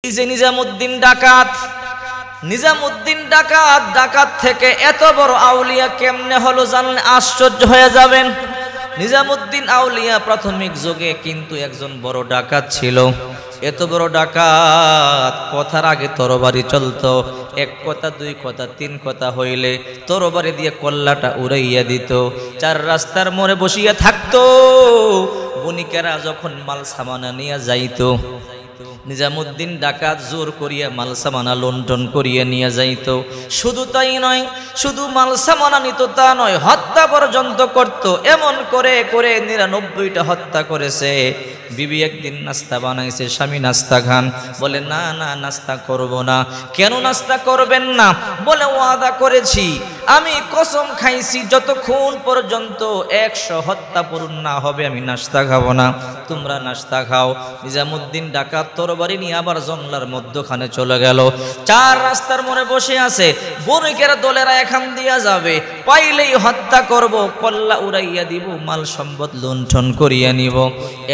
এই যে নিজামুদ্দিন ডাকাত ডাকাত থেকে এত বড় আউলিয়া কেমনে হলো জানলে আশ্চর্য হয়ে যাবেন। নিজামুদ্দিন আউলিয়া প্রাথমিক যুগে কিন্তু একজন বড় ডাকাত ছিল। এত বড় ডাকাত, কথার আগে তরবারি চলতো। এক কথা, দুই কথা, তিন কথা হইলে তরবারি দিয়ে কল্লাটা উড়াইয়া দিত। চার রাস্তার মোড়ে বসিয়া থাকতো। বণিকেরা যখন মাল সামানা নিয়ে যাইতো, নিজামুদ্দিন ডাকাত জোর করিয়া মাল সামানা লুণ্ঠন করিয়া নিয়ে যাইত। শুধু তাই নয়, শুধু মাল সামানা নিত তা নয়, হত্যা পর্যন্ত করত। এমন করে করে ৯৯টা হত্যা করেছে। বিবি একদিন নাস্তা বানাইছে, স্বামী নাস্তা খান। বলে না না, নাস্তা করব না। কেন নাস্তা করবেন না? বলে ওয়াদা করেছি, আমি কসম খাইছি যতক্ষণ পর্যন্ত ১০০ হত্যা পূরণ না হবে আমি নাস্তা খাবো না। তোমরা নাস্তা খাও। নিজামুদ্দিন ডাকাত তরবারি নিয়ে আবার জঙ্গলার মধ্যখানে চলে গেল। চার রাস্তার মোড়ে বসে আছে। বণিকের দলেরা এখান দিয়া যাবে, পাইলেই হত্যা করব, কল্লা উড়াইয়া দিব, মাল সম্পদ লুণ্ঠন করিয়া নিব।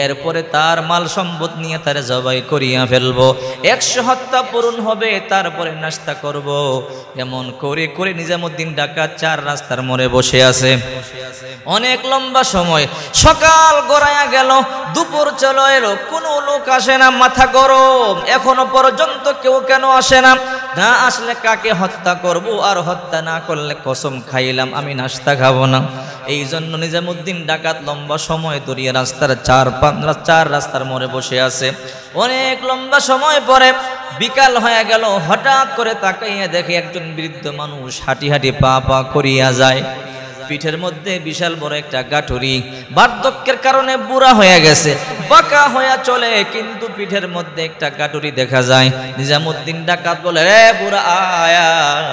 এরপরে তার মাল সম্পদ নিয়ে তারে জবাই করিয়া ফেলবো। ১০০ হত্যা পূরণ হবে, তারপরে নাস্তা করব। এমন করে করে নিজামুদ্দিন ডাকাত চার রাস্তার মোড়ে বসে আছে অনেক লম্বা সময়। সকাল গড়াইয়া গেল, দুপুর চলে এলো, কোনো লোক আসে না। মাথা গরম, এখনো পর্যন্ত কেউ কেন আসে না? না আসলে কাকে হত্যা করব? আর হত্যা না করলে কসম খাইলাম আমি নাস্তা খাবো না। এই জন্য নিজামুদ্দিন ডাকাত লম্বা সময় ধরিয়ে রাস্তার চার রাস্তার মোড়ে বসে আছে। অনেক লম্বা সময় পরে বিকাল হয়ে গেল। হঠাৎ করে তাকাইয়া দেখে একজন বৃদ্ধ মানুষ হাঁটি হাঁটি পা পা করিয়া যায়। পিঠের মধ্যে বিশাল বড় একটা গাঠুরি। বার্ধক্যের কারণে বুড়া হয়ে গেছে, বাঁকা হয়ে চলে, কিন্তু পিঠের মধ্যে একটা গাঠুরি দেখা যায়। নিজামুদ্দিন ডাকাত বলে, রে বুড়া আয়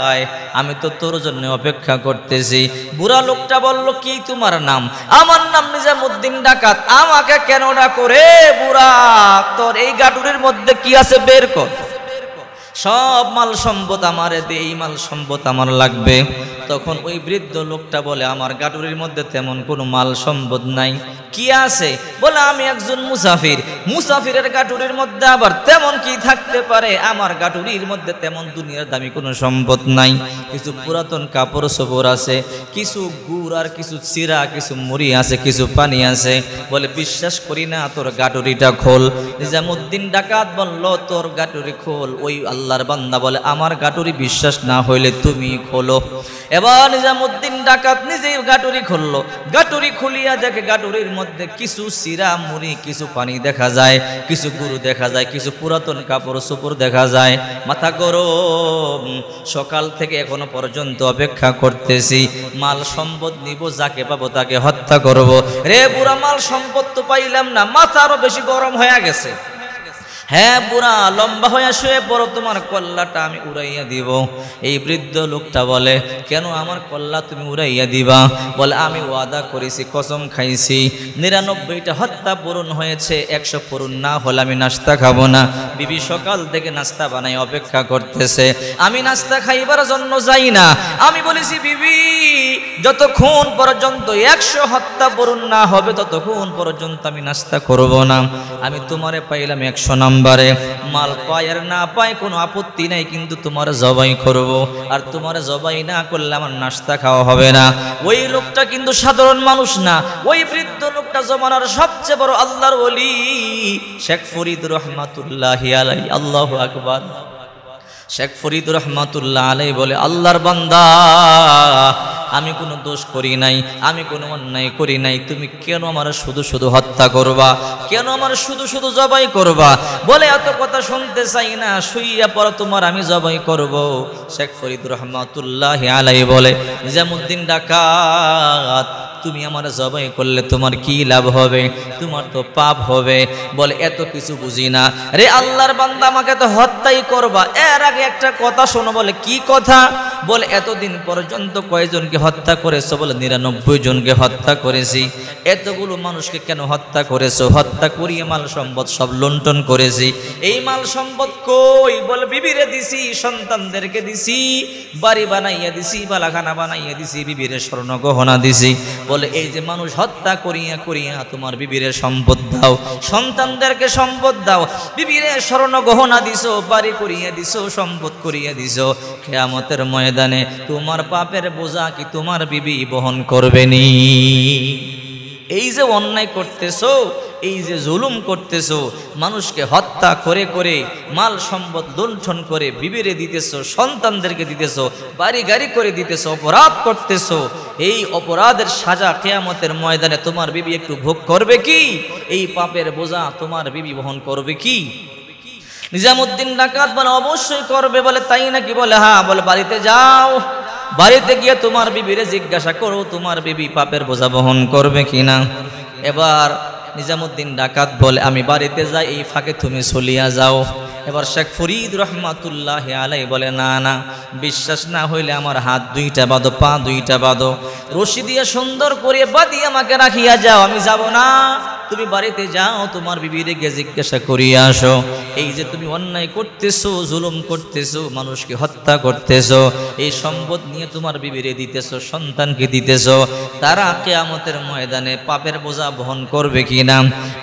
আয়, আমি তো তোর জন্য অপেক্ষা করতেছি। বুড়া লোকটা বলল, কি তোমার নাম? আমার নাম নিজামুদ্দিন ডাকাত। আমাকে কেন ডাকো রে বুড়া? তোর এই গাঠুরির মধ্যে কি আছে বের কর। সব মাল সম্পদ আমারে দে, এই মাল সম্পদ আমার লাগবে। তখন ওই বৃদ্ধ লোকটা বলে, আমার গাটুরির মধ্যে তেমন কোনো মাল সম্পদ নাই। কি আছে? বলে, আমি একজন মুসাফির। মুসাফিরের গাটুরির মধ্যে আবার তেমন কি থাকতে পারে? আমার গাটুরির মধ্যে তেমন দুনিয়ার দামি কোনো সম্পদ নাই। কিছু পুরাতন কাপড় চোপড় আছে, কিছু গুড় আর কিছু চিরা, কিছু মুড়ি আছে, কিছু পানি আছে। বলে, বিশ্বাস করি না, তোর গাটুরিটা খোল। নিজামুদ্দিন ডাকাত বলল, তোর গাটুরি খোল। ওই আল্লাহর বান্দা বলে, আমার গাটুরি বিশ্বাস না হইলে তুমি খোলো। এবার নিজামুদ্দিন ডাকাত নিজেই গাটুরি খুললো। গাটুরি খুলিয়া দেখে গাটুরির মধ্যে কিছু চিরা মুড়ি, কিছু পানি দেখা যায়, কিছু গুরু দেখা যায়, কিছু পুরাতন কাপড় চোপড় দেখা যায়। মাথা গরম, সকাল থেকে এখনো পর্যন্ত অপেক্ষা করতেছি, মাল সম্পদ নিব, যাকে পাবো তাকে হত্যা করব। রে বুড়া, মাল সম্পদ তো পাইলাম না। মাথা আরো বেশি গরম হয়ে গেছে। হ্যাঁ বুড়া, লম্বা হয়ে শুয়ে পড়ো, তোমার কল্লাটা আমি উড়াইয়া দিব। এই বৃদ্ধ লোকটা বলে, কেন আমার কল্লা তুমি উড়াইয়া দিবা? বলে, আমি ওয়াদা করেছি, কসম খাইছি, ৯৯টা হত্যা পূরণ হয়েছে, ১০০ পূরণ না হলে আমি নাস্তা খাবো না। বিবি সকাল থেকে নাস্তা বানাই অপেক্ষা করতেছে, আমি নাস্তা খাইবার জন্য যাই না। আমি বলেছি, বিবি যতক্ষণ পর্যন্ত ১০০ হত্যা পূরণ না হবে ততক্ষণ পর্যন্ত আমি নাস্তা করব না। আমি তোমারে পাইলাম ১০০ নাম্বারে, মাল পাই আর না পাই কোনো আপত্তি নাই, কিন্তু তোমার জবাই করব। আর তোমার জবাই না করলে আমার নাস্তা খাওয়া হবে না। ওই লোকটা কিন্তু সাধারণ মানুষ না। ওই বৃদ্ধ লোকটা জমানার সবচেয়ে বড় আল্লাহর ওলি, শেখ ফরিদ রহমাতুল্লাহি আলাইহি। আল্লাহু আকবার। শেখ ফরিদ রহমাতুল্লাহ আলাইহি বলে, আল্লাহর বান্দা, আমি কোনো দোষ করি নাই, আমি কোনো অন্যায় করি নাই, তুমি কেন আমার শুধু শুধু হত্যা করবা? কেন আমার শুধু শুধু জবাই করবা? বলে, এত কথা শুনতে চাই না, শুইয়া পর তোমার আমি জবাই করব। শেখ ফরিদ রহমাতুল্লাহি আলাইহি বলে, নিজামুদ্দিন ডাকাত, তুমি আমার জবাই করলে তোমার কি লাভ হবে? তোমার তো পাপ হবে। বলে, এত কিছু বুঝি না রে আল্লাহর বান্দা, আমাকে তো হত্যাই করবা। এর আগে একটা কথা শোনো। বলে, কি কথা? বলে, এতদিন পর্যন্ত কয়জনকে হত্যা করেছো? বলে 99 জনকে হত্যা করেছি। এতগুলো মানুষকে কেন হত্যা করেছো? হত্যা করিয়ে মাল সম্পদ সব লুণ্ঠন করেছি। এই মাল সম্পদ কই? বলে বিবিরে দিছি, সন্তানদেরকে দিছি, বাড়ি বানাইয়া দিছি, বালাখানা বানাইয়া দিছি, বিবিরে স্বর্ণ গহনা দিছি। বলে এই যে মানুষ হত্যা করিয়া করিয়া তোমার বিবিরে সম্পদ দাও, সন্তানদেরকে সম্পদ দাও, বিবিরে স্বর্ণ গহনা দিছো, বাড়ি করিয়া দিছো, সম্পদ করিয়া দিছো, কিয়ামতের ময়দানে তোমার পাপের বোঝা কি তোমার বিবি বহন করবে নি? এই যে অন্যায় করতেছো, এই যে জুলুম করতেছো, মানুষকে হত্যা করে করে মাল সম্পদ লুণ্ঠন করে বিবিরে দিতেছো, সন্তানদেরকে দিতেছো, বাড়ি গাড়ি করে দিতেছো, অপরাধ করতেছো, এই অপরাধের সাজা কিয়ামতের ময়দানে তোমার বিবি একটু ভোগ করবে কি? এই পাপের বোঝা তোমার বিবি বহন করবে কি? নিজামুদ্দিন ডাকাত বলে অবশ্যই করবে। বলে তাই নাকি? বলে হ্যাঁ। বলে বাড়িতে যাও, বাড়িতে গিয়ে তোমার বিবিরে জিজ্ঞাসা করো তোমার বিবি পাপের বোঝা বহন করবে কিনা। এবার নিজামুদ্দিন ডাকাত বলে আমি বাড়িতে যাই, এই ফাঁকে তুমি চলিয়া যাও। এবার শেখ ফরিদ রহমাতুল্লাহ আলাই বলে না না, বিশ্বাস না হইলে আমার হাত দুইটা বাঁধো, পা দুইটা বাঁধো, রশি দিয়ে সুন্দর করে বাঁধিয়ে আমাকে রাখিয়া যাও, আমি যাব না। তুমি বাড়িতে যাও, তোমার বিবিরে গিয়ে জিজ্ঞাসা করিয়া আসো, এই যে তুমি অন্যায় করতেছো, জুলুম করতেছো, মানুষকে হত্যা করতেছো, এই সম্পদ নিয়ে তোমার বিবিরে দিতেছো, সন্তানকে দিতেছো, তারা কিয়ামতের ময়দানে পাপের বোঝা বহন করবে কিনা।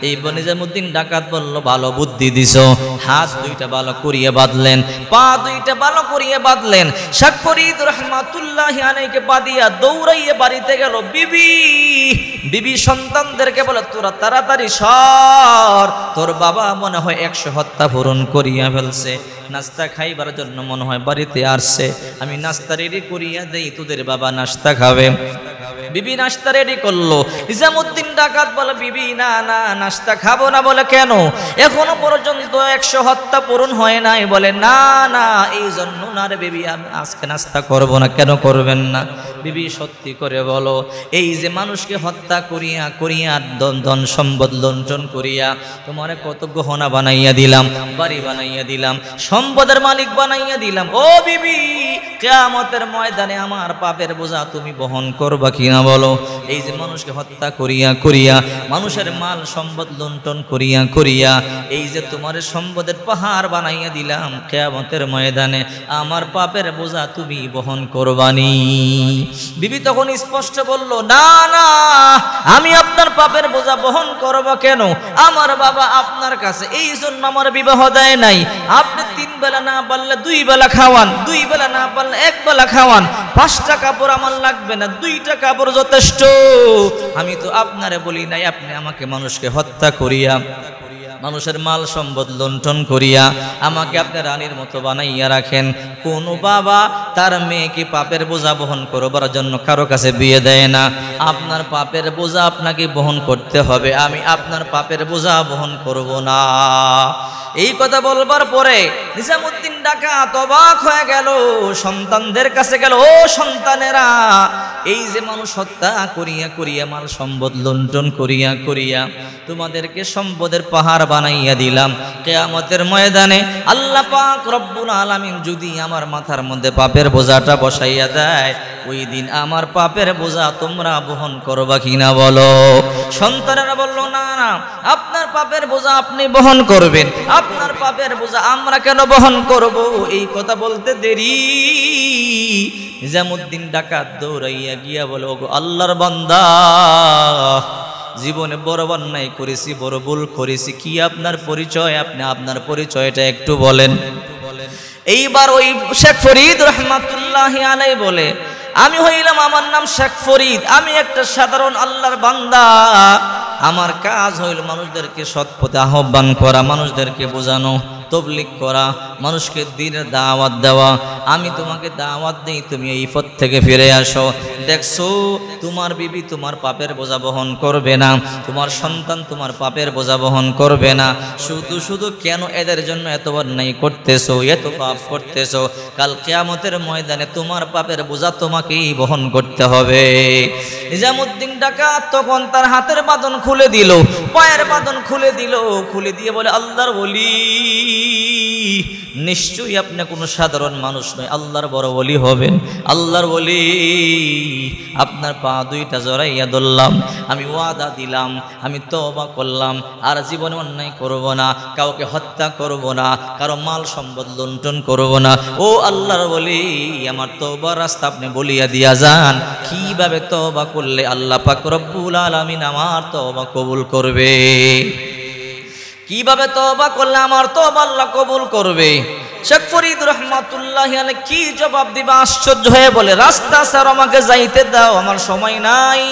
এই নিজামুদ্দিন ডাকাত বলল ভালো বুদ্ধি দিছো। হাত দুইটা ভালো করিয়ে বাঁধলেন, পা দুইটা ভালো করিয়ে বাঁধলেন। শেখ ফরিদ রাহমাতুল্লাহ আলাইহিকে বাঁধিয়া দৌড়াইয়ে বাড়িতে গেল। বিবি সন্তানদেরকে বলে তোরা তাড়াতাড়ি সর, তোর বাবা মনে হয় 100 হত্যা পূরণ করিয়া ফেলছে, নাস্তা খাইবার জন্য মনে হয় বাড়িতে আসছে, আমি নাস্তা রেডি করিয়া দেই, তোদের বাবা নাস্তা খাবে। বিবি নাস্তা রেডি করলো। নিজামুদ্দিন ডাকাত বলে বিবি না না, নাস্তা খাবো না। বলে কেন? এখনো পর্যন্ত 100 হত্যা পূরণ হয় নাই। বলে না না, এই জন্য না রে বিবি, আমি আজকে নাস্তা করব না। কেন করবেন না? বিবি সত্যি করে বলো, এই যে মানুষকে হত্যা করিয়া করিয়া ধন সম্পদ লুণ্ঠন করিয়া তোমারে কত গহনা বানাইয়া দিলাম, বাড়ি বানাইয়া দিলাম, সম্পদের মালিক বানাইয়া দিলাম, ও বিবি কিয়ামতের ময়দানে আমার পাপের বোঝা তুমি বহন করবা কিনা বলো? এই যে মানুষকে হত্যা করিয়া করিয়া, মানুষের মাল সম্পদ লুণ্ঠন করিয়া করিয়া, এই যে তোমার সম্পদের পাহাড় বানাইয়া দিলাম, কিয়ামতের ময়দানে আমার পাপের বোঝা তুমি বহন করবানি। বিবি তখন স্পষ্ট বলল না না, আমি আপনার পাপের বোঝা বহন করব কেন? আমার বাবা আপনার কাছে এই জন্য আমার বিবাহ দেয় নাই। আপনি 3 বেলা না পারলে 2 বেলা খাওয়ান, 2 বেলা না পারলে 1 বেলা খাওয়ান, 5টা কাপড় আমার লাগবে না, 2টা কাপড় যথেষ্ট। আমি তো আপনারে বলি নাই আপনি আমাকে মানুষকে হত্যা করিয়া, মানুষের মাল সম্পদ লুণ্ঠন করিয়া আমাকে আপনি রানীর মতো বানাইয়া রাখেন। কোন বাবা তার মেয়েকে পাপের বোঝা বহন করবার জন্য কারো কাছে বিয়ে দেয় না। আপনার পাপের বোঝা আপনাকে বহন করতে হবে, আমি আপনার পাপের বোঝা বহন করব না। এই কথা বলবার পরে নিজামুদ্দিন ডাকাত অবাক হয়ে গেল, সন্তানদের কাছে গেল, ও সন্তানেরা, এই যে মানুষ হত্যা করিয়া করিয়া মাল সম্পদ লুণ্ঠন করিয়া করিয়া তোমাদেরকে সম্পদের পাহাড় বানাইয়া দিলাম, কিয়ামতের ময়দানে আল্লাহ পাক রব্বুল আলামিন যদি আমার মাথার মধ্যে পাপের বোঝাটা বসাইয়া দেয়, ওই দিন আমার পাপের বোঝা তোমরা বহন করবা কিনা বলো? সন্তানেরা বলল না না, আপনার পাপের বোঝা আপনি বহন করবেন, আপনার পাপের বোঝা আমরা কেন বহন করব? এই কথা বলতে দেরি নিজামুদ্দিন ডাকাত দৌড়াইয়া গিয়া বলে, ওগো আল্লাহর বান্দা, জীবনে বড় অন্যায় করেছি, বড় ভুল করেছি, কি আপনার পরিচয়? আপনি আপনার পরিচয়টা একটু বলেন। এইবার ওই শেখ ফরিদ রহমাতুল্লাহ আলাই বলে, আমি হইলাম, আমার নাম শেখ ফরিদ, আমি একটা সাধারণ আল্লাহর বান্দা, আমার কাজ হইল মানুষদেরকে সৎ পথে আহ্বান করা, মানুষদেরকে বোঝানো, তবলিগ করা, মানুষকে দ্বীনের দাওয়াত দেওয়া। আমি তোমাকে দাওয়াত দিই, তুমি এই পথ থেকে ফিরে আসো। দেখছো তোমার বিবি তোমার পাপের বোঝা বহন করবে না, তোমার সন্তান তোমার পাপের বোঝা বহন করবে না, শুধু শুধু কেন এদের জন্য এত অন্যায় করতেছো, এত পাপ করতেছো? কাল কিয়ামতের ময়দানে তোমার পাপের বোঝা তোমাকেই বহন করতে হবে। নিজামুদ্দিন ডাকাত তখন তার হাতের বাঁধন খুলে দিল, পায়ের বাঁধন খুলে দিল, খুলে দিয়ে বলে, আল্লাহর ওলি, নিশ্চয়ই আপনি কোনো সাধারণ মানুষ নয়, আল্লাহর বড় ওলি হবেন। আল্লাহর ওলি, আপনার পা দুইটা জড়াইয়া ধরলাম, আমি ওয়াদা দিলাম, আমি তওবা করলাম, আর জীবনে অন্যায় করব না, কাউকে হত্যা করব না, কারো মাল সম্পদ লুণ্ঠন করব না। ও আল্লাহর ওলি, আমার তওবার রাস্তা আপনি বলিয়া দিয়া যান, কিভাবে তওবা করলে আল্লাহ পাক রব্বুল আলামিন আমার তওবা কবুল করবে, কিভাবে তওবা করলে আমার তওবা আল্লাহ কবুল করবে। শেখ ফরিদ রহমাতুল্লাহি আলাইহি কি জবাব দিবা, আশ্চর্য হয়ে বলে, রাস্তা স্যার আমাকে যাইতে দাও, আমার সময় নাই।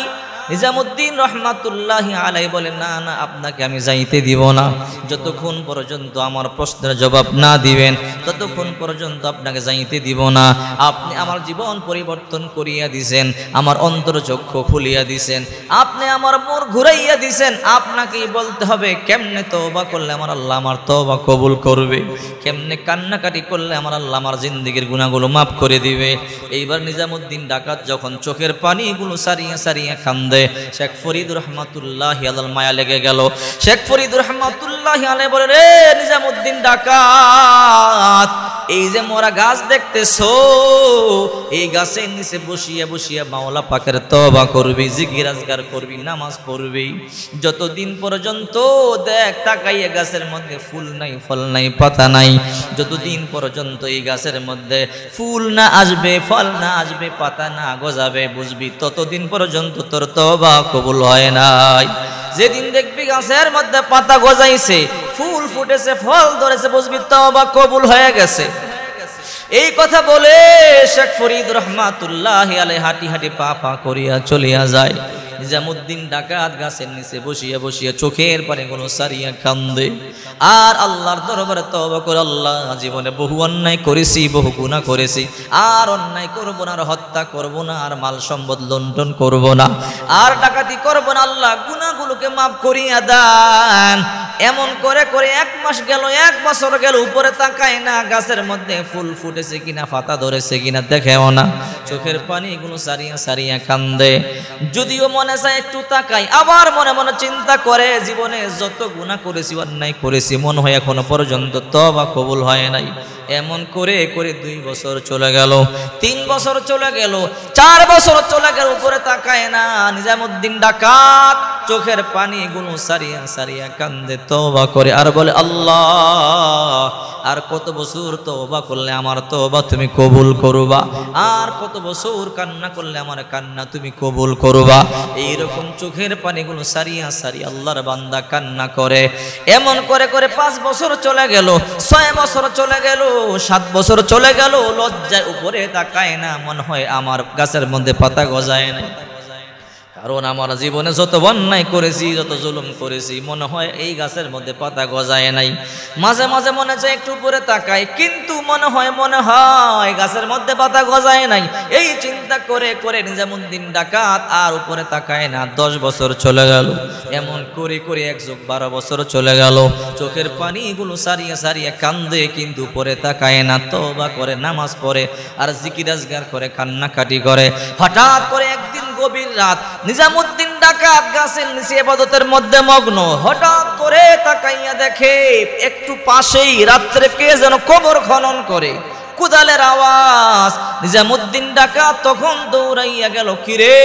নিজামুদ্দিন রহমাতুল্লাহি আলাইহি বলে, না না, আপনাকে আমি যাইতে দিব না, যতক্ষণ পর্যন্ত আমার প্রশ্নের জবাব না দিবেন ততক্ষণ পর্যন্ত আপনাকে যাইতে দিব না। আপনি আমার জীবন পরিবর্তন করিয়া দিছেন, আমার অন্তরচক্ষু খুলিয়া দিছেন, আপনি আমার মোড় ঘুরাইয়া দিছেন। আপনাকেই বলতে হবে কেমনে তওবা করলে আমার আল্লাহ আমার তওবা কবুল করবে, কেমনে কান্নাকাটি করলে আমার আল্লাহ আমার জিন্দেগির গুনাহগুলো মাফ করে দিবে। এইবার নিজামুদ্দিন ডাকাত যখন চোখের পানিগুলো সারিয়া সারিয়া কান্দে, শেখ ফরিদ রহমাতুল্লাহি আলাইহি মায়া লেগে গেল। শেখ ফরিদ রহমাতুল্লাহি আলাইহি বলে, রে নিজামুদ্দিন ডাকাত, এই যে মোরা গাছ দেখতেছো, এই গাছের নিচে বসিয়া বসিয়া মাওলা পাকের তওবা করবি, জিকির আজকার করবি, নামাজ পড়বি, যতদিন পর্যন্ত দেখ তাকাইয়া গাছের মধ্যে ফুল নাই, ফল নাই, পাতা নাই, যতদিন পর্যন্ত এই গাছের মধ্যে ফুল না আসবে, ফল না আসবে, পাতা না গজাবে, বুঝবি ততদিন পর্যন্ত তোর তওবা কবুল হয় নাই। যেদিন দেখবি গাছের মধ্যে পাতা গজাইছে, ফুল ফুটেছে, ফল ধরেছে, বুঝবি তওবা কবুল হয়ে গেছে। এই কথা বলে শেখ ফরিদ রহমাতুল্লাহি আলাইহি হাঁটি হাঁটি পা পা করিয়া চলিয়া যায়। নিজামুদ্দিন ডাকাত গাছের নিচে বসিয়া বসিয়া চোখের পানিগুলো সারিয়া কান্দে আর আল্লাহর দরবারে তওবা করে, আল্লাহ জীবনে বহু অন্যায় করেছি, বহু গুনাহ করেছি, আর অন্যায় করব না, আর হত্যা করব না, আর মাল সম্পদ লুণ্ঠন করব না, আর ডাকাতি করব না, আল্লাহ গুনাহগুলোকে মাফ করিয়া দেন। এমন করে করে 1 মাস গেল, 1 বছর গেল, উপরে তাকায় না গাছের মধ্যে ফুল ফুটেছে কিনা, পাতা ধরেছে কিনা দেখেও না, চোখের পানিগুলো সারিয়া সারিয়া কান্দে। যদিও মনে চায় একটু তাকাই, আবার মনে মনে চিন্তা করে জীবনে যত গুনাহ করেছি, অন্যায় করেছি, মনে হয় এখনো পর্যন্ত তওবা কবুল হয় নাই। এমন করে করে 2 বছর চলে গেল, 3 বছর চলে গেল, 4 বছর চলে গেল, উপরে তাকায় না। নিজামুদ্দিন ডাকাত চোখের পানিগুলো সারিয়া সারিয়া কান্দে, তওবা করে আর বলে, আল্লাহ আর কত বছর তওবা করলে আমার তওবা তুমি কবুল করবা, আর কত বছর কান্না করলে আমার কান্না তুমি কবুল করবা। এইরকম চোখের পানিগুলো সারিয়া সারিয়া আল্লাহর বান্দা কান্না করে। এমন করে করে 5 বছর চলে গেল, 6 বছর চলে গেল, 7 বছর চলে গেল, লজ্জায় উপরে তাকায় না, মনে হয় আমার গাছের মধ্যে পাতা গজায় নাই, কারণ আমার জীবনে যত অন্যায় করেছি, যত জুলুম করেছি, মনে হয় এই গাছের মধ্যে পাতা গজায় নাই। মাঝে মাঝে মনে চায় একটু উপরে তাকাই, কিন্তু মনে হয় গাছের মধ্যে পাতা গজায় নাই। এই চিন্তা করে করে নিজামুদ্দিন ডাকাত আর উপরে তাকায় না। 10 বছর চলে গেল, এমন করে করে 1 যোগ 12 বছর চলে গেল, চোখের পানিগুলো সারিয়া সারিয়া কান্দে, কিন্তু উপরে তাকায় না, তওবা করে, নামাজ পড়ে, আর জিকির আজকার করে, কান্নাকাটি করে। হঠাৎ করে একদিন গভীর রাত, নিজামুদ্দিন ডাকাত গাছের নিচে ইবাদতের মধ্যে মগ্ন, হঠাৎ করে তাকাইয়া দেখে একটু পাশেই রাত্রে কে যেন কবর খনন করে, কুদালের আওয়াজ। নিজামুদ্দিন ডাকাত তখন দৌড়াইয়া গেল, কিরে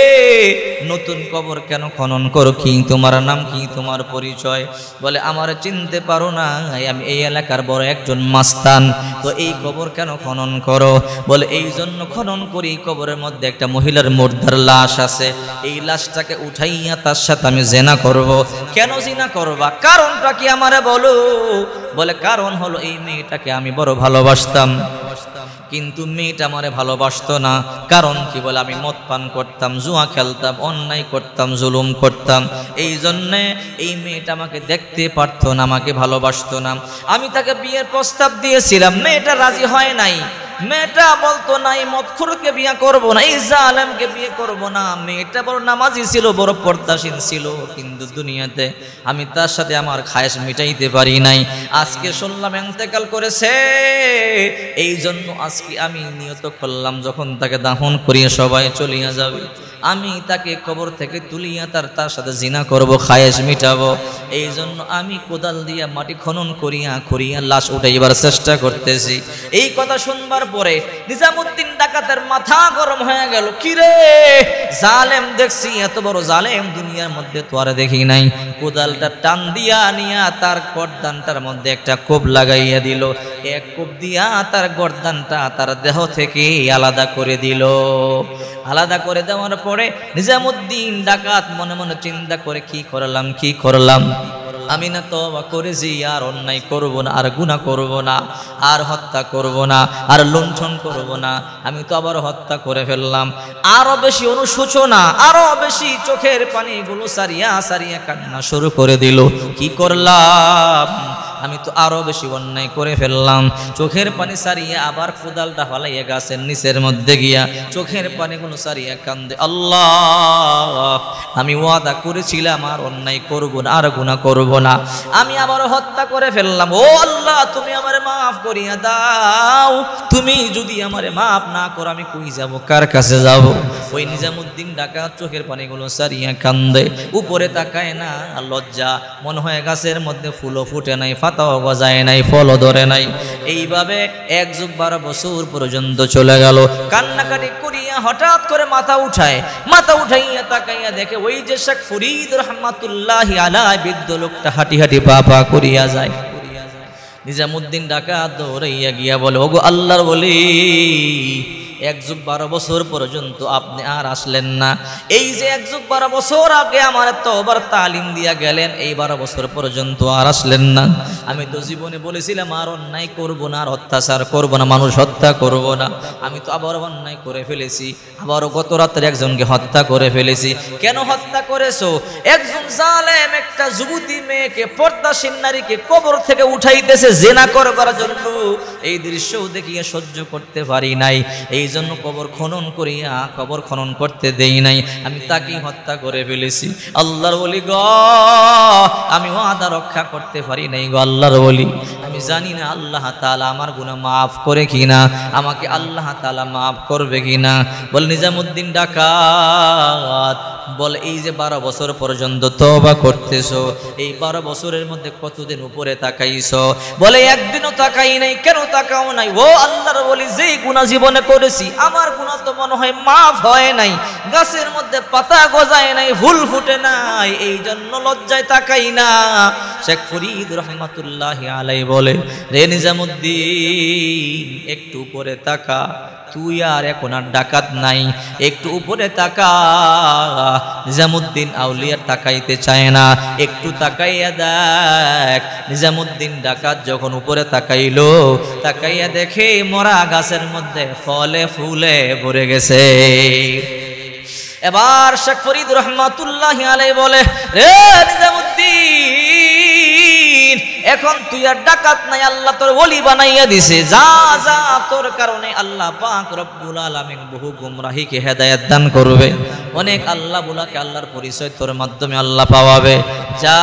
নতুন কবর কেন খনন করো, কি তোমার নাম, কি তোমার পরিচয়? বলে, আমার চিনতে পারো না, আমি এই এলাকার বড় একজন মাস্তান, তো এই কবর কেন খনন করো? বলে, এই জন্য খনন করি, কবরের মধ্যে একটা মহিলার মুর্দার লাশ আছে, এই লাশটাকে উঠাইয়া তার সাথে আমি জিনা করব। কেন জিনা করবা, কারণটা কি আমারে বলো? বলে, কারণ হলো এই মেয়েটাকে আমি বড় ভালোবাসতাম, কিন্তু মেয়েটা আমারে ভালোবাসতো না। কারণ কি? বলে, আমি মদ পান করতাম, জুয়া খেলতাম, অন্যায় করতাম, জুলুম করতাম, এই জন্যে এই মেয়েটা আমাকে দেখতে পারতো না, আমাকে ভালোবাসতো না। আমি তাকে বিয়ের প্রস্তাব দিয়েছিলাম, মেয়েটা রাজি হয় নাই। মেয়েটা বলতো না, এই মদখোরকে বিয়ে করব না, এই জালেমকে বিয়ে করব না। মেয়েটা বড় নামাজি ছিল, বড় পর্দাশীল ছিল, কিন্তু দুনিয়াতে আমি তার সাথে আমার খায়েশ মিটাইতে পারি নাই। আজকে শুনলাম ইন্তেকাল করেছে, এই জন্য আজকে আমি নিয়ত করলাম যখন তাকে দাফন করিয়ে সবাই চলিয়া যাবে, আমি তাকে কবর থেকে তুলিয়া তার সাথে জিনা করব, খায়েশ মিটাবো। এই জন্য আমি কোদাল দিয়া মাটি খনন করিয়া লাশ উঠাইবার চেষ্টা করতেছি। এই কথা শুনবার পরে নিজামুদ্দিন ডাকাতের মাথা গরম হয়ে গেল। কিরে জালেম, দেখছি এত বড় জালেম দুনিয়ার মধ্যে তো আর দেখি নাই। কোদালটা টান দিয়া নিয়া তার গর্দানটার মধ্যে একটা কোপ লাগাইয়া দিল। এক কোপ দিয়া তার গর্দানটা তার দেহ থেকে আলাদা করে দিল। আলাদা করে দেওয়ার পরে নিজামুদ্দিন ডাকাত মনে মনে চিন্তা করে, কি করলাম, আমি না তওবা করেছি, আর অন্যায় করব না, আর গুনাহ করব না, আর হত্যা করব না, আর লুণ্ঠন করব না। আমি তো আবার হত্যা করে ফেললাম। আরো বেশি অনুশোচনা, আরো বেশি চোখের পানিগুলো সারিয়া কান্না শুরু করে দিল। কি করলাম, আমি তো আরো বেশি অন্যায় করে ফেললাম। চোখের পানি সারিয়া আবার কোদালটা ফালাইয়া গাছের নিচের মধ্যে গিয়া চোখের পানিগুলো সারিয়া কান্দে, আল্লাহ আমি ওয়াদা করেছিলাম আর অন্যায় করব না, আর গুনাহ করব না, আমি আবার হত্যা করে ফেললাম। ও আল্লাহ, তুমি আমারে মাফ করিয়া দাও। তুমি যদি আমারে মাফ না করো আমি কই যাব, কার কাছে যাব? ওই নিজামুদ্দিন ডাকাত চোখের পানিগুলো সারিয়া কান্দে, উপরে তাকায় না, লজ্জা, মনে হয় গাছের মধ্যে ফুলও ফুটে নাই, পাতাও গজায় নাই, ফলও ধরে নাই। এইভাবে 1 যুগ 12 বছর পর্যন্ত চলে গেল। কান্নাকাটি করিয়া হঠাৎ করে মাথা উঠাইয়া তাকাইয়া দেখে ওই যে শেখ ফরিদ রহমাতুল্লাহি আলাইহি বৃদ্ধ লোকটা হাঁটি পা করিয়া যায়। নিজামুদ্দিন ডাকাত দৌড়াইয়া গিয়া বলে, ওগো আল্লাহর ওলি, 1 যুগ 12 বছর পর্যন্ত আপনি আর আসলেন না। এই যে 1 যুগ 12 বছর আগে আমার তওবার তালিম দিয়া গেলেন, এই 12 বছর পর্যন্ত আর আসলেন না। আমি তো জীবনে বলেছিলাম আর অন্যায় করব না, আর অত্যাচার করব না, মানুষ হত্যা করব না। আমি তো আবার অন্যায় করে ফেলেছি, আবারও গত রাত্রে একজনকে হত্যা করে ফেলেছি। কেন হত্যা করেছো? একজন জালেম একটা যুবতী মেয়েকে, পর্দাশীল নারীকে কবর থেকে উঠাইতেছে জিনা করবার জন্য। এই দৃশ্য দেখিয়ে সহ্য করতে পারি নাই, এই জন্য কবর খনন করতে দেই নাই, আমি তাকেই হত্যা করে ফেলেছি। আল্লাহর ওলি গো, আমি ওয়াদা রক্ষা করতে পারি নাই গো আল্লাহর ওলি। আমি জানি না আল্লাহ তাআলা আমার গুনাহ মাফ করে কিনা, আমাকে আল্লাহ তাআলা মাফ করবে কিনা। বল নিজামুদ্দিন ডাকাত বল, এই যে 12 বছর পর্যন্ত তওবা করতেছো, এই 12 বছরের মধ্যে কতদিন উপরে তাকাইছো? বলে একদিনও তাকাই নাই। কেন তাকাও নাই? ও আল্লাহর ওলি, যেই গুনাহ জীবনে করেছি, আমার গুনাহ তো মনে হয় মাফ হয় নাই, গাছের মধ্যে পাতা গজায় নাই, ফুল ফুটে নাই, এই জন্য লজ্জায় তাকাই না। শেখ ফরিদ রহমাতুল্লাহি আলাইহি বলে, রে নিজামুদ্দিন, একটু উপরে তাকা, তুই আর এখন আর ডাকাত নাই, একটু উপরে তাকা। নিজামুদ্দিন আউলিয়ার তাকাইতে চায় না, একটু তাকাইয়া দেখ। নিজামুদ্দিন ডাকাত যখন উপরে তাকাইয়া দেখে মরা গাছের মধ্যে ফলে ফুলে ভরে গেছে। এবার শেখ ফরিদ রহমাতুল্লাহি আলাইহি বলে, রে নিজামুদ্দিন, এখন তুই আর ডাকাত নাই, আল্লাহ তোর ওলি বানাইয়া দিছে। যা তোর কারণে আল্লাহ পাক রব্বুল আলামিন বহু গুমরাহিকে হেদায়েত দান করবে। অনেক আল্লাহ বুলাকে আল্লাহর পরিচয় তোর মাধ্যমে আল্লাহ পাওয়াবে। যা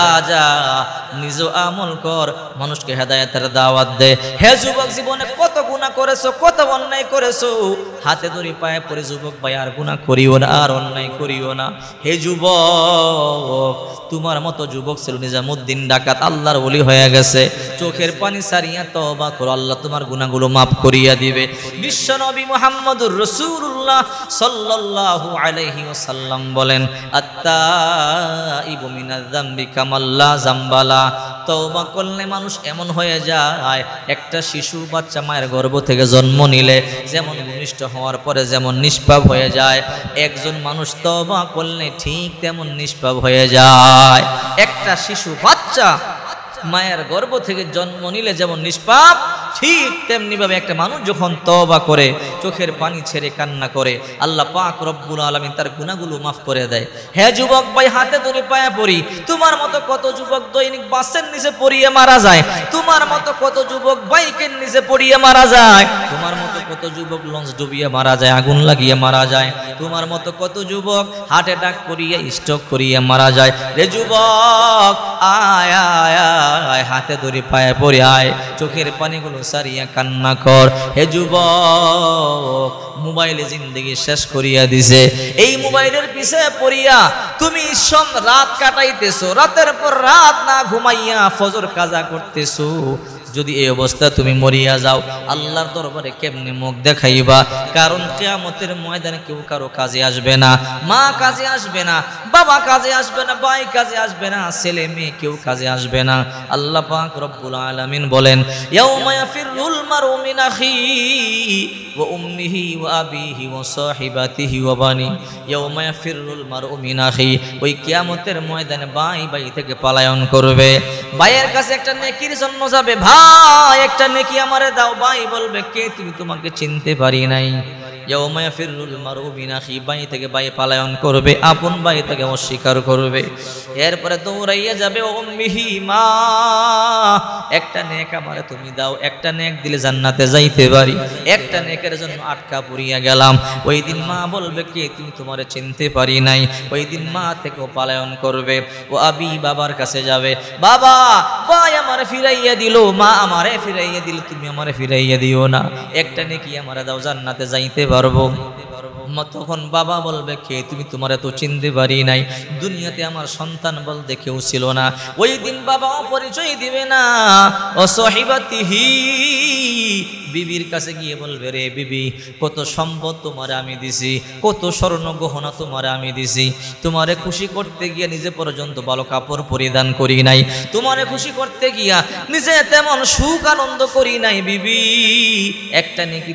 নিজ আমল কর, মানুষকে হেদায়েতের দাওয়াত দে। হে যুবক, জীবনে কত গুনাহ করেছো, কত অন্যায় করেছো, হাতে ধরে পায়ে পড়ে যুবক ভাই আর গুনাহ করিও না, আর অন্যায় করিও না। হে যুবক, তোমার মতো যুবক ছিল নিজামুদ্দিন ডাকাত, আল্লাহর ওলি হয়ে গেছে। চোখের পানি সারিয়া তওবা করো, আল্লাহ তোমার গুনাহগুলো মাফ করিয়া দিবে। বিশ্ব নবী মুহাম্মদুর রাসূলুল্লাহ সাল্লাল্লাহু আলাইহি ওয়াসাল্লাম বলেন, আত-তাইবু মিনাজ যামবি কামাল্লা যামবালা। তওবা করলে মানুষ এমন হয়ে যায়, একটা শিশু বাচ্চা মায়ের গর্ভ থেকে জন্ম নিলে যেমন ভূমিষ্ঠ হওয়ার পরে যেমন নিষ্পাপ হয়ে যায়, একজন মানুষ তওবা করলে ঠিক তেমন নিষ্পাপ হয়ে যায়। একটা শিশু বাচ্চা মায়ের গর্ভ থেকে জন্ম নিলে যেমন নিষ্পাপ, ঠিক তেমনি ভাবে একটা মানুষ যখন তওবা করে, চোখের পানি ছেড়ে কান্না করে, আল্লাহ পাক রব্বুল আলামিন তার গুনাহগুলো মাফ করে দেয়। হে যুবক ভাই, হাতে ধরে পায়ে পড়ি, তোমার মতো কত যুবক দৈনিক বাসের নিচে পড়িয়ে মারা যায়, তোমার মতো কত যুবক বাইকের নিচে পড়িয়ে মারা যায়, তোমার মতো কত যুবক লঞ্চ ডুবিয়ে মারা যায়, আগুন লাগিয়ে মারা যায়। তোমার মতো কত যুবক হার্ট অ্যাটাক করিয়ে স্ট্রোক করিয়ে মারা যায়। রে যুবক, আয় আয় আয়, হাতে ধরে পায়ে পড়ে আয়, চোখের পানিগুলো সারিয়া কান্না কর। হে যুবক, মোবাইলে জিন্দগি শেষ করিয়া দিছে। এই মোবাইলের পিছে পড়িয়া তুমি রাত কাটাইতেছো, রাতের পর রাত না ঘুমাইয়া ফজর কাজা করতেছো। যদি এই অবস্থা তুমি মরিয়া যাও, আল্লাহর দরবারে কেমনে মুখ দেখাইবা? কারণ কিয়ামতের ময়দানে কেউ কারো কাজে আসবে না, মা কাজে আসবে না, বাবা কাজে আসবে না, ভাই কাজে আসবে না, ছেলে মেয়ে কেউ কাজে আসবে না। আল্লাহ পাক রব্বুল আলামিন বলেন, ইয়াউমা ইয়াফিরুল মারউ মিন আখিহি ওয়া উম্মিহি ওয়া আবিহি ওয়া সাহিবাতিহি ওয়া বানি। ইয়াউমা ইয়াফিরুল মারউ মিন আখিহি, ওই কিয়ামতের ময়দানে ভাই ভাই থেকে পলায়ন করবে। ভাইয়ের কাছে একটা নেকির জন্য যাবে, ভাই একটা নেকি আমারে দাও। ভাই বলবে, কে তুমি? তোমাকে চিনতে পারি নাই। ইয়াউমা ইয়াফিরুল মারউ মিন আখিহি, ভাই থেকে ভাই পলায়ন করবে, আপন ভাই থেকে অস্বীকার করবে। এরপরে দৌড়াইয়া যাবে উম্মিহি, মা একটা নেক আমারে তুমি দাও, একটা নেক দিলে জান্নাতে যাইতে পারি, একটা নেকের জন্য আটকা পড়িয়া গেলাম। ওই দিন মা বলবে, কে তুমি? তোমারে চিনতে পারি নাই। ওই দিন মা থেকেও পলায়ন করবে। ও আবি, বাবার কাছে যাবে, বাবা ভাই আমারে ফিরাইয়া দিল, মা আমারে ফিরাইয়া দিল, তুমি আমারে ফিরাইয়া দিও না, একটা নেকি আমারে দাও, জান্নাতে যাইতে পারবো। তখন বাবা বলবে, কে তুমি? তোমারে তো চিনতে পারি নাই, দুনিয়াতে আমার সন্তান বলতে কেউ ছিল না। ওই দিন বাবা পরিচয় দিবে না। ও সাহিবাতিহি, বিবির কাছে গিয়ে বলবে, রে বিবি, কত সম্পদ তোমারে আমি দিছি, কত স্বর্ণ গহনা তোমারে আমি দিছি, তোমারে খুশি করতে গিয়া নিজে পর্যন্ত ভালো কাপড় পরিধান করি নাই, তোমারে খুশি করতে গিয়া নিজে তেমন সুখ আনন্দ করি নাই। বিবি, একটা নেকি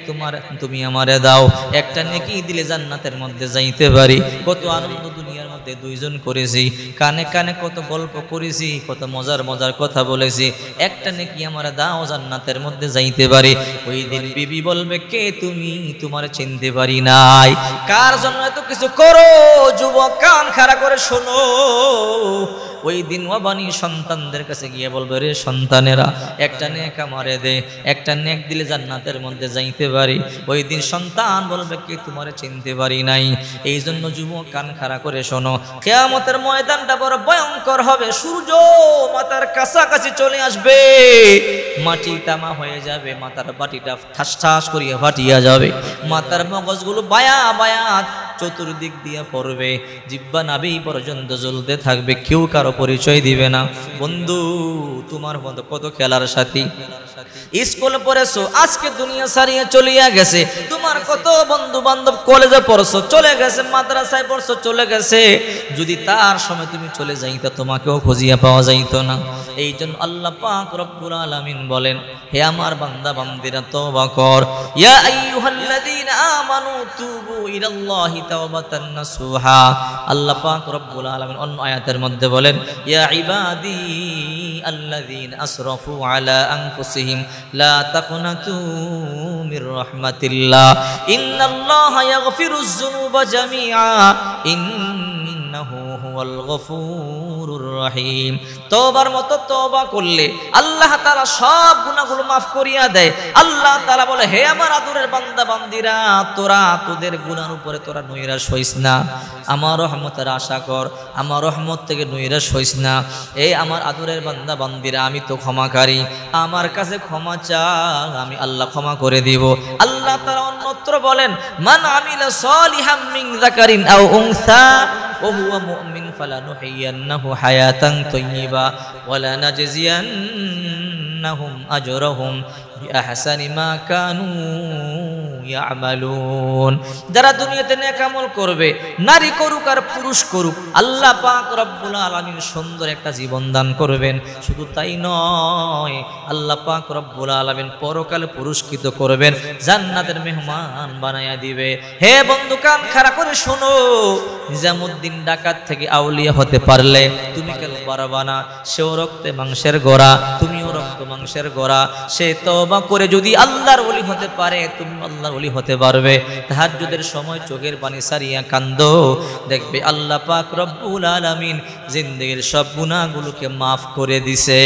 তুমি আমারে দাও, একটা নেকি দিলে জান্নাতের মধ্যে যাইতে পারি। কত আনন্দ দুনিয়ার মধ্যে দুইজন করেছি, কানে কানে কত গল্প করেছি, কত মজার মজার কথা বলেছি, একটা নেকি আমারে দাও, জান্নাতের মধ্যে যাইতে পারি। ওই দিন বিবি বলবে, কে তুমি? তোমার চিনতে পারি নাই। কার জন্য এত কিছু করো? যুবক কান খাড়া করে শোনো। ওই দিন ওয়াবানি, সন্তানদের কাছে গিয়ে বলবে, রে সন্তানেরা, একটা নেক আমারে দে, একটা নেক দিলে জান্নাতের মধ্যে যাইতে পারি। ওই দিন সন্তান বলবে, কে তোমারে চিনতে পারি নাই। এই জন্য যুবক কান খাড়া করে শোনো, কিয়ামতের ময়দানটা বড় ভয়ঙ্কর হবে। সূর্য মাথার কাছাকাছি চলে আসবে, মাটি তামা হয়ে যাবে, মাথার বাটিটা ঠাস ঠাস করিয়া ফাটিয়া যাবে, মাথার মগজগুলো বায়া বায়া চতুর্দিক দিয়া পড়বে, জিহ্বা নাভি পর্যন্ত জ্বলতে থাকবে, কেউ কারো পরিচয় দিবে না। বন্ধু, তোমার মতো কত খেলার সাথী, স্কুল পড়েছো, আজকে দুনিয়া ছাড়িয়ে চলিয়া গেছে। তোমার কত বন্ধু বান্ধব কলেজে পড়ছো, চলে গেছে, মাদ্রাসায় পড়ছো, চলে গেছে। যদি তার সময় তুমি চলে যাইতা, তোমাকেও খুঁজিয়া পাওয়া যাইতো না। এই জন্য আল্লাহ পাক রব্বুল আলামিন বলেন, হে আমার বান্দা বান্দিরা, তওবা কর। ইয়া আইয়ুহাল্লাযীনা আমানু তুবু ইলাল্লাহি তাওবাতান নাসুহা। আল্লাহ পাক রব্বুল আলামিন অন্য আয়াতের মধ্যে বলেন, ইয়া ইবাদি আল্লাযীনা আসরাফু আলা আনফুসিহিম লা তাকনাতু মির রাহমাতিল্লাহ ইন্নাল্লাহা ইয়াগফিরুয যুনুবা জামিআ ইন্নাহু হুয়াল গফুরুর রহিম। তওবার মতো তওবা করলে আল্লাহ তাআলা সব গুনাহগুলো মাফ করিয়া দেয়। আল্লাহ তাআলা বলে, হে আমার আদরের বান্দা বান্দিরা, তোরা তোদের গুনার উপরে তোরা নৈরাশ হইস না, আমার রহমতের আশা কর, আমার রহমত থেকে নৈরাশ হইস না। এই আমার আদরের বান্দা বান্দিরা, আমি তো ক্ষমাকারী, আমার কাছে ক্ষমা চা, আমি আল্লাহ ক্ষমা করে দিব। আল্লাহ তাআলা অন্যত্র বলেন, মান আমিলা সালিহাম মিন যাকারিন আও উনসা ওয়া হুয়া মুমিন ফালানুহিয়ান্নাহু হায়াতান তাইয়্যিবা ওয়া লানাজজিয়ান্নাহুম আজরাহুম বিআহসানি মা কানু ইয়ামালুন। যারা দুনিয়াতে নেক আমল করবে, নারী করুক আর পুরুষ করুক, আল্লাহ পাক রব্বুল আলামিন সুন্দর একটা জীবন দান করবেন। শুধু তাই নয়, আল্লাহ পাক রব্বুল আলামিন পরকালে পুরস্কৃত করবেন, জান্নাতের মেহমান বানায়া দিবে। হে বন্ধু, কান খাড়া করে শোনো, নিজামুদ্দিন ডাকাত থেকে আউলিয়া হতে পারলে তুমি কেন পারবা না? সেও রক্তে মাংসের গোড়া, তুমিও রক্ত মাংসের গোড়া। সে তওবা করে যদি আল্লাহর ওলি হতে পারে, তুমি আল্লাহর ওলি হতে পারবে। তাহাজ্জুদের সময় চোখের পানি সারিয়া কান্দো, দেখবে আল্লাহ পাক রব্বুল আলামিন জিন্দেগীর সব গুনাহগুলোকে মাফ করে দিছে।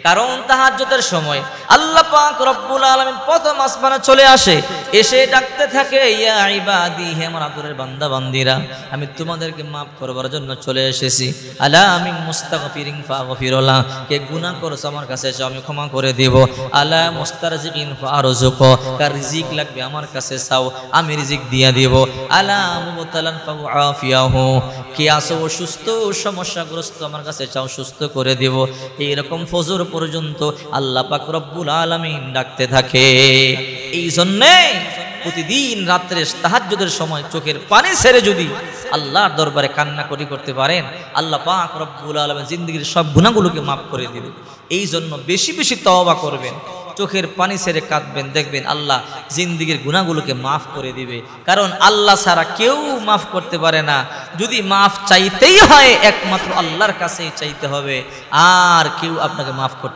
কারণ তাহাজ্জুদের সময় আল্লাহ পাক রব্বুল আলামিন প্রথম আসমানে চলে আসে, এসে ডাকতে থাকে, ইয়া ইবাদি, হে আমার আদরের বান্দা বান্দিরা, আমি তোমাদেরকে মাফ করবার জন্য চলে এসেছি। আলা মিন মুস্তাগফিরিন ফাগফিরুল্লাহ, কে গুনাহ করেছে আমার কাছে চাও, আমি ক্ষমা করে দেব। আলা মুস্তারজিকিন ফারযুক, কার রিজিক লাগবে আমার কাছে চাও, আমি রিজিক দিয়া দেব। আলা মুবতালান ফাআফিয়াহু, কে আসো অসুস্থ সমস্যাগ্রস্ত আমার কাছে চাও, সুস্থ করে দেব। এইরকম ফজর পর্যন্ত আল্লাহ পাক রব্বুল আলামিন ডাকতে থাকে। এই জন্যে প্রতিদিন রাত্রে তাহাজ্জুদের সময় চোখের পানি ছেড়ে যদি আল্লাহর দরবারে কান্নাকাটি করতে পারেন, আল্লাহ পাক রব্বুল আলামিন জিন্দেগীর সব গুনাহগুলোকে মাফ করে দিবে। এই জন্য বেশি বেশি তওবা করবেন, চোখের পানি ছেড়ে কাঁদবেন, দেখবেন আল্লাহ জিন্দেগীর গুনাহগুলোকে মাফ করে দিবে। কারণ আল্লাহ ছাড়া কেউ মাফ করতে পারে না। যদি মাফ চাইতেই হয় একমাত্র আল্লাহর কাছেই চাইতে হবে, আর কেউ আপনাকে মাফ করতে